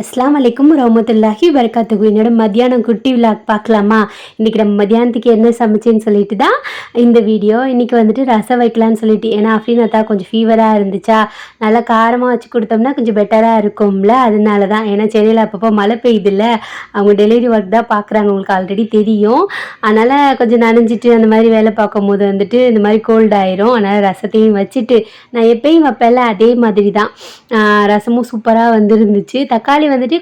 அஸ்ஸலாமு அலைக்கும் வரஹ்மத்துல்லாஹி வபரகாத்துஹு. என்னோட மத்தியானம் குட்டி விலாக் பார்க்கலாமா? இன்றைக்கி நம்ம மத்தியானத்துக்கு என்ன சமைச்சேன்னு சொல்லிட்டு தான் இந்த வீடியோ. இன்றைக்கி வந்துட்டு ரசம் வைக்கலான்னு சொல்லிட்டு, ஏன்னா அஃப்ரீனத்தா கொஞ்சம் ஃபீவராக இருந்துச்சா, நல்லா காரமாக வச்சு கொடுத்தோம்னா கொஞ்சம் பெட்டராக இருக்கும்ல, அதனால தான். ஏன்னா சென்னையில் அப்பப்போ மழை பெய்யுதுல்ல, அவங்க டெலிவரி ஒர்க் தான் பார்க்குறாங்க, உங்களுக்கு ஆல்ரெடி தெரியும். அதனால் கொஞ்சம் நனைஞ்சிட்டு அந்த மாதிரி வேலை பார்க்கும்போது வந்துட்டு இந்த மாதிரி கோல்ட் ஆயிரும். அதனால் ரசத்தையும் வச்சுட்டு நான் எப்பயும் வைப்பேன்ல அதே மாதிரி தான். ரசமும் சூப்பராக வந்துருந்துச்சு. தக்காளி வந்துட்டு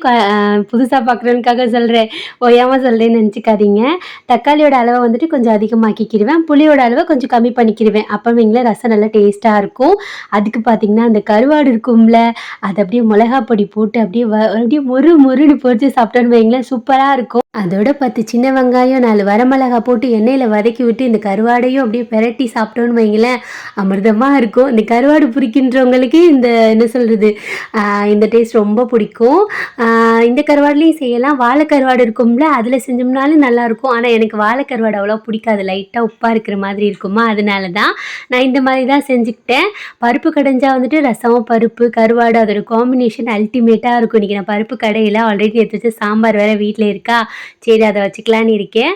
புதுசாக பார்க்குறவனுக்காக சொல்கிறேன், ஓயாமல் சொல்கிறேன்னு நினச்சிக்காதீங்க. தக்காளியோட அளவை வந்துட்டு கொஞ்சம் அதிகமாக்கிக்கிடுவேன், புளியோட அளவை கொஞ்சம் கம்மி பண்ணிக்கிடுவேன். அப்போ வைங்களேன் ரசம் நல்லா டேஸ்ட்டாக இருக்கும். அதுக்கு பார்த்திங்கன்னா அந்த கருவாடு இருக்கும்ல, அதை அப்படியே மிளகா பொடி போட்டு அப்படியே மொறு மொறுன்னு பொரிச்சு சாப்பிட்டோன்னு வைங்களேன் சூப்பராக இருக்கும். அதோட 10 சின்ன வெங்காயம் 4 வரமிளகா போட்டு எண்ணெயில் வதக்கி விட்டு இந்த கருவாடையும் அப்படியே பெரட்டி சாப்பிட்டோன்னு வைங்களேன் அமிர்தமாக இருக்கும். இந்த கருவாடு பிடிக்கின்றவங்களுக்கு இந்த என்ன சொல்கிறது, இந்த டேஸ்ட் ரொம்ப பிடிக்கும். இந்த கருவாடுலேயும் செய்யலாம். வாழை கருவாடு இருக்கும்ல, அதில் செஞ்சோம்னாலும் நல்லாயிருக்கும். ஆனால் எனக்கு வாழை கருவாடு அவ்வளோ பிடிக்காது, லைட்டாக உப்பாக இருக்கிற மாதிரி இருக்குமா, அதனால தான் நான் இந்த மாதிரி தான் செஞ்சுக்கிட்டேன். பருப்பு கடைஞ்சா வந்துட்டு ரசம் பருப்பு கருவாடு அதோட காம்பினேஷன் அல்டிமேட்டாக இருக்கும். இன்றைக்கி நான் பருப்பு கடையில் ஆல்ரெடி எடுத்து வச்சு சாம்பார் வேறு வீட்டில் இருக்கா, சரி அதை வச்சுக்கலான்னு இருக்கேன்.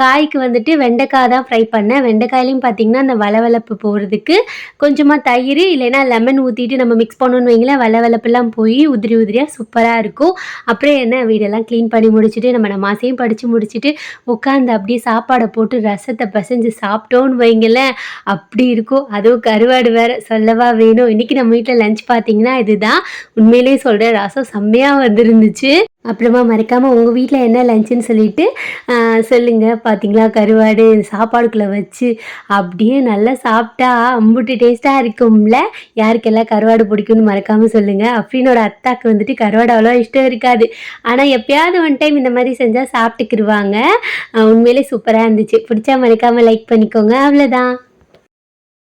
காய்க்கு வந்துட்டு வெண்டைக்காய் தான் ஃப்ரை பண்ணேன். வெண்டைக்காயிலையும் பார்த்திங்கன்னா அந்த வளவளப்பு போகிறதுக்கு கொஞ்சமாக தயிர் இல்லைன்னா லெமன் ஊற்றிட்டு நம்ம மிக்ஸ் பண்ணணுன்னு வைங்களேன், வளவளப்பெல்லாம் போய் உதிரி உதிரியாக சூப்பராக இருக்கும். அப்புறம் என்ன வீடெல்லாம் க்ளீன் பண்ணி முடிச்சுட்டு நம்ம நமாசையும் படித்து முடிச்சுட்டு உட்காந்து அப்படியே சாப்பாடை போட்டு ரசத்தை பிசைஞ்சு சாப்பிட்டோன்னு வைங்களேன் அப்படி இருக்கும். அதுவும் கருவாடு வேறு சொல்லவா வேணும். இன்றைக்கி நம்ம வீட்டில் லஞ்ச் பார்த்திங்கன்னா இதுதான். உண்மையிலேயே சொல்கிறேன், ரசம் செம்மையாக வந்துருந்துச்சு. அப்புறமா மறக்காமல் உங்கள் வீட்டில் என்ன லஞ்சுன்னு சொல்லிவிட்டு சொல்லுங்கள். பார்த்தீங்களா கருவாடு சாப்பாடுக்குள்ளே வச்சு அப்படியே நல்லா சாப்பிட்டா அம்புட்டு டேஸ்ட்டாக இருக்கும்ல. யாருக்கெல்லாம் கருவாடு பிடிக்கும்னு மறக்காமல் சொல்லுங்கள். அஃப்ரீனோட அத்தாக்கு வந்துட்டு கருவாடு அவ்வளோ இஷ்டம் இருக்காது, ஆனால் எப்போயாவது ஒன் டைம் இந்த மாதிரி செஞ்சால் சாப்பிட்டுக்கிடுவாங்க. உண்மையிலே சூப்பராக இருந்துச்சு. பிடிச்சா மறக்காமல் லைக் பண்ணிக்கோங்க. அவ்வளோதான்.